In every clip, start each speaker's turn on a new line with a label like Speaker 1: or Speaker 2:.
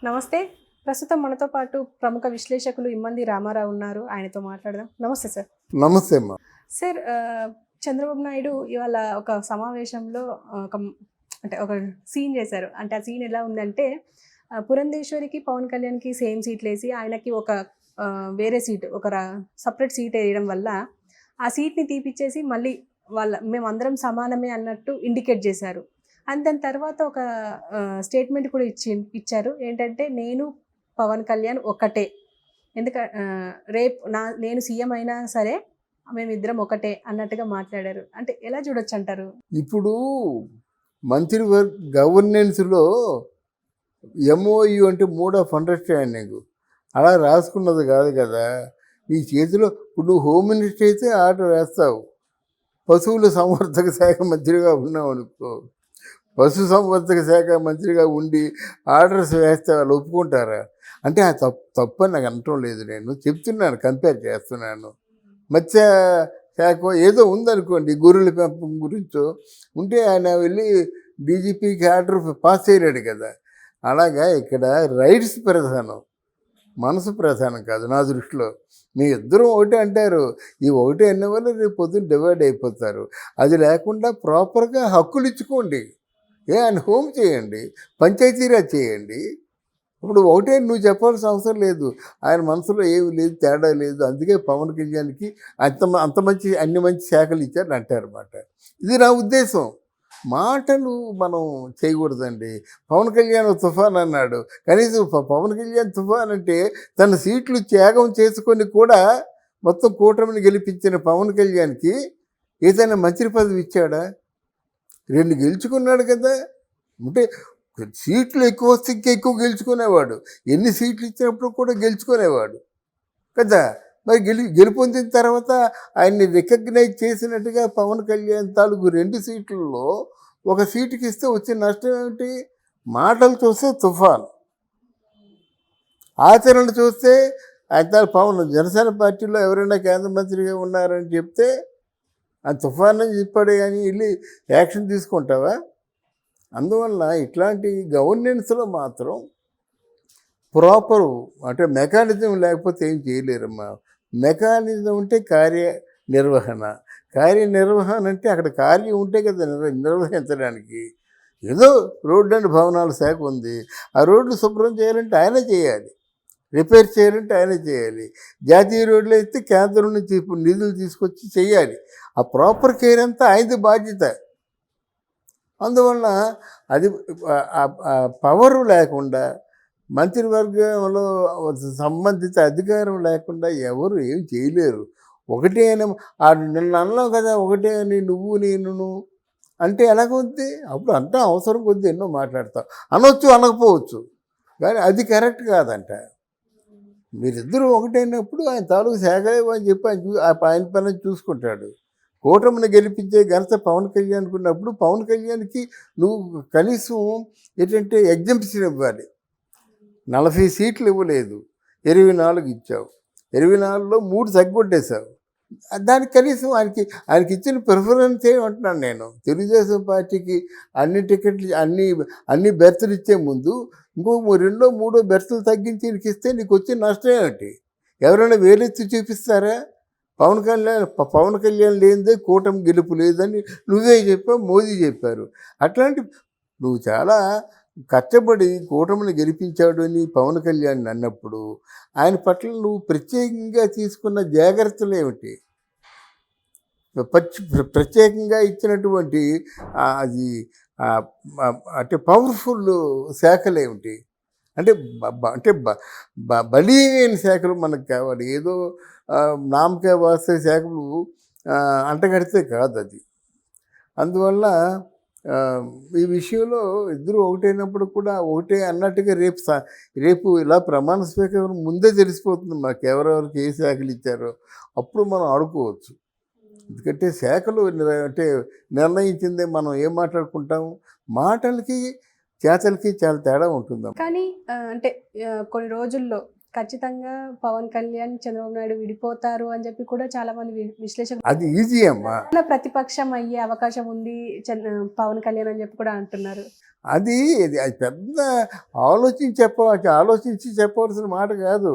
Speaker 1: నమస్తే. ప్రస్తుతం మనతో పాటు ప్రముఖ విశ్లేషకులు ఇమ్మంది రామారావు ఉన్నారు. ఆయనతో మాట్లాడదాం. నమస్తే సార్.
Speaker 2: నమస్తే అమ్మా.
Speaker 1: సార్ చంద్రబాబు నాయుడు ఇవాళ ఒక సమావేశంలో ఒక అంటే ఒక సీన్ చేశారు. అంటే ఆ సీన్ ఎలా ఉందంటే పురంధేశ్వరికి, పవన్ కళ్యాణ్‌కి సేమ్ సీట్లేసి ఆయనకి ఒక వేరే సీట్ ఒక సెపరేట్ సీట్ ఎయడం వల్ల ఆ సీట్‌ని తీపిచ్చేసి మళ్ళీ మేమందరం సమానమే అన్నట్టు ఇండికేట్ చేశారు. అండ్ దాని తర్వాత ఒక స్టేట్మెంట్ కూడా ఇచ్చారు. ఏంటంటే నేను పవన్ కళ్యాణ్ ఒకటే. నేను సీఎం అయినా సరే మేమిద్దరం ఒకటే అన్నట్టుగా మాట్లాడారు. అంటే ఎలా చూడొచ్చంటారు?
Speaker 2: ఇప్పుడు మంత్రివర్గ గవర్నెన్స్‌లో ఎంఓయు అంటే మోడ్ ఆఫ్ అండర్‌స్టాండింగ్ అలా రాసుకున్నది కాదు కదా. నీ చేతిలో ఇప్పుడు నువ్వు హోమ్ మినిస్టర్ అయితే ఆర్డర్ వేస్తావు. పశువుల సంవర్ధక శాఖ మంత్రిగా ఉన్నావు అనుకో, పశు సంవర్ధక శాఖ మంత్రిగా ఉండి ఆర్డర్స్ వేస్తే వాళ్ళు ఒప్పుకుంటారా? అంటే ఆ తప్పని నాకు అనటం లేదు, నేను చెప్తున్నాను, కంపేర్ చేస్తున్నాను. మత్స్య శాఖ ఏదో ఉందనుకోండి, గొర్రెల పెంపకం గురించో ఉంటే ఆయన వెళ్ళి డీజీపీకి ఆర్డర్ పాస్ చేయలేడు కదా. అలాగా ఇక్కడ రైట్స్ ప్రధానం, మనసు ప్రధానం కాదు నా దృష్టిలో. మీ ఇద్దరం ఒకటే అంటారు, ఈ ఒకటే అన్న వల్ల రేపు పొద్దున్న డివైడ్ అయిపోతారు. అది లేకుండా ప్రాపర్గా హక్కులు ఇచ్చుకోండి. ఆయన హోమ్ చేయండి, పంచాయతీరాజ్ చేయండి. ఇప్పుడు ఒకటే నువ్వు చెప్పాల్సిన అవసరం లేదు. ఆయన మనసులో ఏమి లేదు, తేడా లేదు. అందుకే పవన్ కళ్యాణ్కి అంత మంచి అన్ని మంచి శాఖలు ఇచ్చారని అంటారన్నమాట. ఇది నా ఉద్దేశం. మాటలు మనం చేయకూడదండి. పవన్ కళ్యాణ్ తుఫాన్ అన్నాడు. కనీసం పవన్ కళ్యాణ్ తుఫాన్ అంటే తన సీట్లు త్యాగం చేసుకొని కూడా మొత్తం కూటమిని గెలిపించిన పవన్ కళ్యాణ్కి ఏదైనా మంత్రి పదవి ఇచ్చాడా? 2 గెలుచుకున్నాడు కదా. అంటే సీట్లు ఎక్కువ వస్తే ఇంకా ఎక్కువ గెలుచుకునేవాడు. ఎన్ని సీట్లు ఇచ్చినప్పుడు కూడా గెలుచుకునేవాడు కదా. మరి గెలుపొందిన తర్వాత ఆయన్ని రికగ్నైజ్ చేసినట్టుగా పవన్ కళ్యాణ్ తాలూకు 2 సీట్లలో ఒక సీటుకి ఇస్తే వచ్చే నష్టం ఏమిటి? మాటలు చూస్తే తుఫాన్, ఆచరణ చూస్తే ఆయన పవన్ జనసేన పార్టీలో ఎవరైనా కేంద్ర మంత్రిగా ఉన్నారని చెప్తే ఆ తుఫాన్ అని చెప్పాడు, కానీ వెళ్ళి యాక్షన్ తీసుకుంటావా? అందువల్ల ఇట్లాంటి గవర్నెన్స్లో మాత్రం ప్రాపరు అంటే మెకానిజం లేకపోతే ఏం చేయలేరమ్మా. మెకానిజం ఉంటే కార్యనిర్వహణ అంటే అక్కడ కార్యం ఉంటే కదా నిర్వహించడానికి. ఏదో రోడ్డు అండ్ భవనాల శాఖ ఉంది, ఆ రోడ్లు శుభ్రం చేయాలంటే ఆయనే చేయాలి, రిపేర్ చేయాలంటే ఆయనే చేయాలి. జాతీయ రోడ్లు అయితే కేంద్రం నుంచి నిధులు తీసుకొచ్చి చేయాలి. ఆ ప్రాపర్ కేర్ అంతా ఆయనది బాధ్యత. అందువలన అది పవరు లేకుండా, మంత్రివర్గంలో సంబంధిత అధికారం లేకుండా ఎవరు ఏం చేయలేరు. ఒకటే నిన్న అన్నావు కదా, ఒకటే అని నువ్వు నేను అంటే ఎలాగొద్ది? అప్పుడు అంతా అవసరం కొద్ది ఎన్నో మాట్లాడతావు, అనొచ్చు అనకపోవచ్చు, కానీ అది కరెక్ట్ కాదంట. మీరిద్దరూ ఒకటైనప్పుడు ఆయన తాలూకు శాఖలేవు అని చెప్పి ఆయన పని చూసుకుంటాడు. కూటమిని గెలిపించే ఘనత పవన్ కళ్యాణ్కి ఉన్నప్పుడు పవన్ కళ్యాణ్కి నువ్వు కనీసం ఏంటంటే ఎగ్జంప్షన్ ఇవ్వాలి. 40 సీట్లు ఇవ్వలేదు, 24 ఇచ్చావు. 24లో 3 తగ్గొట్టేశావు. దానికి కనీసం ఆయనకి ఇచ్చిన ప్రిఫరెన్స్ ఏమంటున్నాను నేను. తెలుగుదేశం పార్టీకి అన్ని టికెట్లు అన్ని బెర్తులు ఇచ్చే ముందు ఇంకో 2 3 బెర్తులు తగ్గించి నీకు ఇస్తే నీకు వచ్చిన నష్టం ఏమిటి? ఎవరైనా వేలెత్తి చూపిస్తారా? పవన్ కళ్యాణ్ లేనిదే కూటమి గెలుపు లేదని నువ్వే చెప్పావు, మోదీ చెప్పారు. అట్లాంటి నువ్వు చాలా కష్టపడి కూటమిని గెలిపించాడు అని పవన్ కళ్యాణ్ అన్నప్పుడు ఆయన పట్ల నువ్వు ప్రత్యేకంగా తీసుకున్న జాగ్రత్తలు ఏమిటి? ప్రత్యేకంగా ఇచ్చినటువంటి అది అంటే పవర్ఫుల్ శాఖలు ఏమిటి? అంటే బలీయమైన శాఖలు మనకు కావాలి. ఏదో నామకే వాస్తే శాఖలు అంటగడితే కాదు అది. అందువల్ల ఈ విషయంలో ఇద్దరు ఒకటైనప్పుడు కూడా ఒకటే అన్నట్టుగా రేపు ఇలా ప్రమాణ స్వీకారం ముందే తెలిసిపోతుంది మాకు ఎవరెవరికి ఏ శాఖలు ఇచ్చారో. అప్పుడు మనం ఆడుకోవచ్చు. ఎందుకంటే శాఖలు అంటే నిర్ణయించిందే మనం ఏం మాట్లాడుకుంటాము. మాటలకి చేతలకి చాలా తేడా ఉంటుంది.
Speaker 1: కానీ అంటే కొన్ని రోజుల్లో ఖచ్చితంగా పవన్ కళ్యాణ్, చంద్రబాబు నాయుడు విడిపోతారు అని చెప్పి కూడా చాలా మంది విశ్లేషకులు
Speaker 2: అది ఈజీ అమ్మా.
Speaker 1: ప్రతిపక్షం అయ్యే అవకాశం ఉంది పవన్ కళ్యాణ్ అని చెప్పి కూడా అంటున్నారు.
Speaker 2: అది అది పెద్ద ఆలోచించి చెప్పవలసిన మాట కాదు.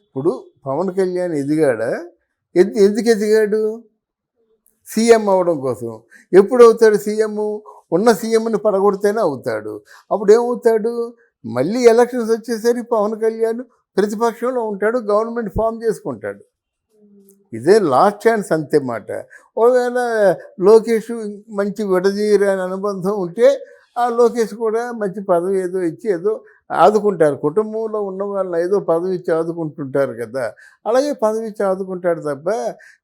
Speaker 2: ఇప్పుడు పవన్ కళ్యాణ్ ఎదిగాడా? ఎందుకు ఎదిగాడు? సీఎం అవడం కోసం. ఎప్పుడు అవుతాడు సీఎం? ఉన్న సీఎంని పడగొడితేనే అవుతాడు. అప్పుడు ఏమవుతాడు? మళ్ళీ ఎలక్షన్స్ వచ్చేసరికి పవన్ కళ్యాణ్ ప్రతిపక్షంలో ఉంటాడు, గవర్నమెంట్ ఫామ్ చేసుకుంటాడు. ఇదే లాస్ట్ ఛాన్స్ అంతే మాట. ఒకవేళ లోకేష్ మంచి విడదీయరాని అనుబంధం ఉంటే ఆ లోకేష్ కూడా మంచి పదవి ఏదో ఇచ్చి ఏదో ఆదుకుంటారు. కుటుంబంలో ఉన్న వాళ్ళని ఏదో పదవి ఇచ్చి ఆదుకుంటుంటారు కదా, అలాగే పదవి ఇచ్చి ఆదుకుంటాడు తప్ప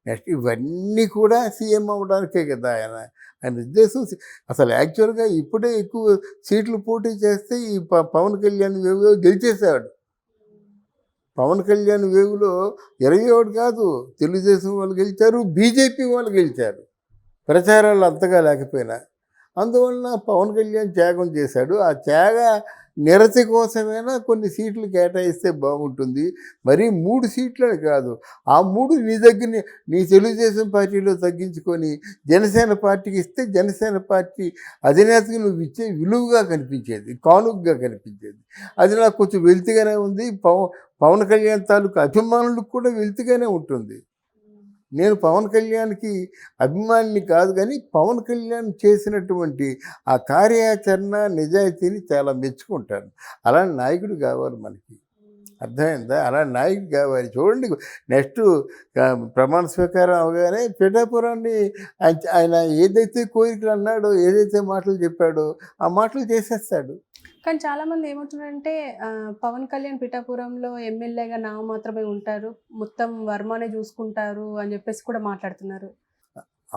Speaker 2: నెక్స్ట్ ఇవన్నీ కూడా సీఎం అవ్వడానికే కదా ఆయన ఉద్దేశం. అసలు యాక్చువల్గా ఇప్పుడే ఎక్కువ సీట్లు పోటీ చేస్తే ఈ పవన్ కళ్యాణ్ వేవ్లో గెలిచేశాడు. పవన్ కళ్యాణ్ వేవ్లో 21 కాదు, తెలుగుదేశం వాళ్ళు గెలిచారు, బీజేపీ వాళ్ళు గెలిచారు, ప్రచారాలు అంతగా లేకపోయినా. అందువలన పవన్ కళ్యాణ్ త్యాగం చేశాడు. ఆ త్యాగ నిరతి కోసమైనా కొన్ని సీట్లు కేటాయిస్తే బాగుంటుంది. మరి 3 సీట్లని కాదు, ఆ 3 నీ దగ్గర నీ తెలుగుదేశం పార్టీలో తగ్గించుకొని జనసేన పార్టీకి ఇస్తే జనసేన పార్టీ అధినేతకి నువ్వు ఇచ్చే విలువగా కనిపించేది, కానుకగా కనిపించేది. అది నాకు కొంచెం వెలితిగానే ఉంది. పవన్ కళ్యాణ్ తాలూకు అభిమానులకు కూడా వెలితిగానే ఉంటుంది. నేను పవన్ కళ్యాణ్కి అభిమానిని కాదు, కానీ పవన్ కళ్యాణ్ చేసినటువంటి ఆ కార్యాచరణ నిజాయితీని చాలా మెచ్చుకుంటాను. అలాంటి నాయకుడు కావాలి మనకి, అర్థమైందా? అలాంటి నాయకుడు కావాలి. చూడండి, నెక్స్ట్ ప్రమాణ స్వీకారం అవగానే పిఠాపురాన్ని ఆయన ఏదైతే కోరికలు అన్నాడో, ఏదైతే మాటలు చెప్పాడో ఆ మాటలు చేసేస్తాడు.
Speaker 1: కానీ చాలామంది ఏమంటున్నారంటే పవన్ కళ్యాణ్ పిఠాపురంలో ఎమ్మెల్యేగా మాత్రమే ఉంటారు, మొత్తం వర్మనే చూసుకుంటారు అని చెప్పేసి కూడా మాట్లాడుతున్నారు.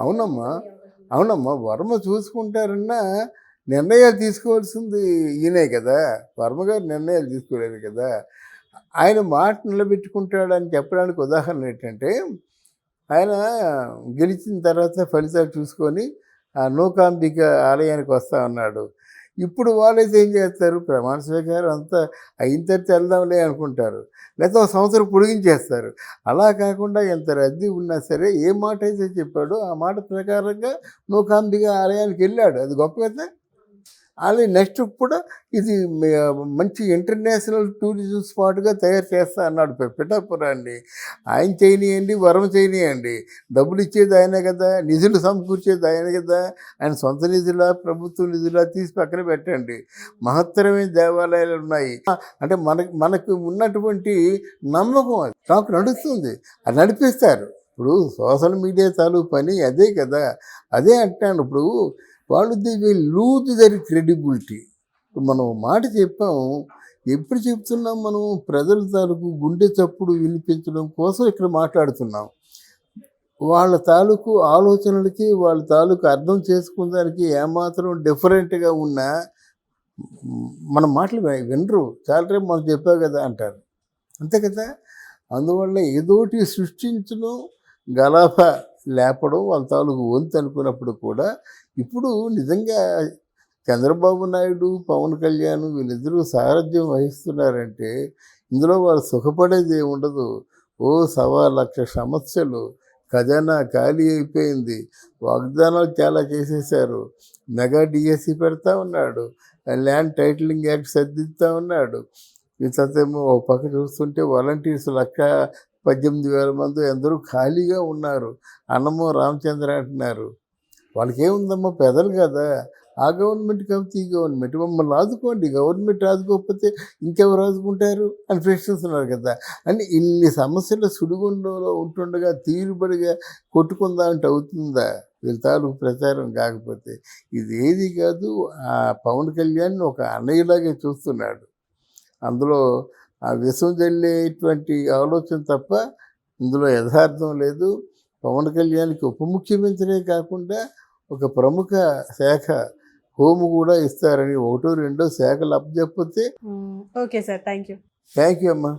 Speaker 2: అవునమ్మా, వర్మ చూసుకుంటారన్నా నిర్ణయాలు తీసుకోవాల్సింది ఈయనే కదా. వర్మ గారు నిర్ణయాలు తీసుకోలేదు కదా. ఆయన మాట నిలబెట్టుకుంటాడని చెప్పడానికి ఉదాహరణ ఏంటంటే, ఆయన గెలిచిన తర్వాత ఫలితాలు చూసుకొని నూకాంబిక ఆలయానికి వస్తా ఉన్నాడు. ఇప్పుడు వాళ్ళైతే ఏం చేస్తారు? ప్రమాణ స్వీకారం అంతా అయిన తర్వాత వెళ్దాంలే అనుకుంటారు, లేకపోతే ఒక సంవత్సరం పొడిగించేస్తారు. అలా కాకుండా ఎంత రద్దీ ఉన్నా సరే ఏ మాట అయితే చెప్పాడో ఆ మాట ప్రకారంగా నూకాంబిక ఆలయానికి వెళ్ళాడు. అది గొప్ప కదా. అలాగే నెక్స్ట్ కూడా ఇది మంచి ఇంటర్నేషనల్ టూరిజం స్పాట్గా తయారు చేస్తా అన్నాడు పిఠాపురాన్ని. ఆయన చేయనియండి, వరం చేయనియండి, డబ్బులు ఇచ్చేది ఆయనే కదా, నిధులు సమకూర్చేది ఆయన కదా. ఆయన సొంత నిధులా, ప్రభుత్వ నిధులా తీసి పక్కన పెట్టండి. మహత్తరమైన దేవాలయాలు ఉన్నాయి. అంటే మనకు ఉన్నటువంటి నమ్మకం అది నాకు నడుస్తుంది, అది నడిపిస్తారు. ఇప్పుడు సోషల్ మీడియా తాలూకు పని అదే కదా. అదే అంటాను. ఇప్పుడు వాళ్ళు the will lose there credibility. మనం మాట చెప్పాము, ఎప్పుడు చెప్తున్నాం? మనం ప్రజల తాలూకు గుండె చప్పుడు వినిపించడం కోసం ఇక్కడ మాట్లాడుతున్నాం. వాళ్ళ తాలూకు ఆలోచనలకి, వాళ్ళ తాలూకు అర్థం చేసుకునేదానికి ఏమాత్రం డిఫరెంట్గా ఉన్నా మన మాటలు వినరు. చాలా రేపు మనం చెప్పావు కదా అంటారు, అంతే కదా. అందువల్ల ఏదోటి సృష్టించడం, గలాఫా లేపడం వాళ్ళ తాలూకు వంతు అనుకున్నప్పుడు కూడా ఇప్పుడు నిజంగా చంద్రబాబు నాయుడు, పవన్ కళ్యాణ్ వీళ్ళిద్దరూ సారథ్యం వహిస్తున్నారంటే ఇందులో వాళ్ళు సుఖపడేది ఉండదు. 1.25 లక్ష సమస్యలు, ఖజానా ఖాళీ అయిపోయింది, వాగ్దానాలు చాలా చేసేశారు. మెగా డిఎస్సి పెడతా ఉన్నాడు, ల్యాండ్ టైటిలింగ్ యాక్ట్ సర్దిద్దుతా ఉన్నాడు. ఇంతేమో ఒక పక్క చూస్తుంటే వాలంటీర్స్ 1,18,000 మంది అందరూ ఖాళీగా ఉన్నారు. అన్నమో రామచంద్ర అంటున్నారు. వాళ్ళకి ఏముందమ్మా, పెదలు కదా. ఆ గవర్నమెంట్ కాబట్టి ఈ గవర్నమెంట్ మమ్మల్ని ఆదుకోండి, గవర్నమెంట్ ఆదుకోకపోతే ఇంకెవరు ఆదుకుంటారు అని ప్రశ్నిస్తున్నారు కదా. అని ఇన్ని సమస్యల సుడిగుండంలో ఉంటుండగా తీరుబడిగా కొట్టుకుందామంటే అవుతుందా? వీళ్ళ తాలూకు ప్రచారం కాకపోతే ఇది ఏది కాదు. ఆ పవన్ కళ్యాణ్ ఒక అన్నయ్యలాగే చూస్తున్నాడు. అందులో ఆ విషం జల్లేటువంటి ఆలోచన తప్ప ఇందులో యథార్థం లేదు. పవన్ కళ్యాణ్కి ఉప ముఖ్యమంత్రే కాకుండా ఒక ప్రముఖ శాఖ హోము కూడా ఇస్తారని 1, 2 శాఖలు అప్పచెప్పితే.
Speaker 1: ఓకే సార్, థ్యాంక్ యూ
Speaker 2: అమ్మా.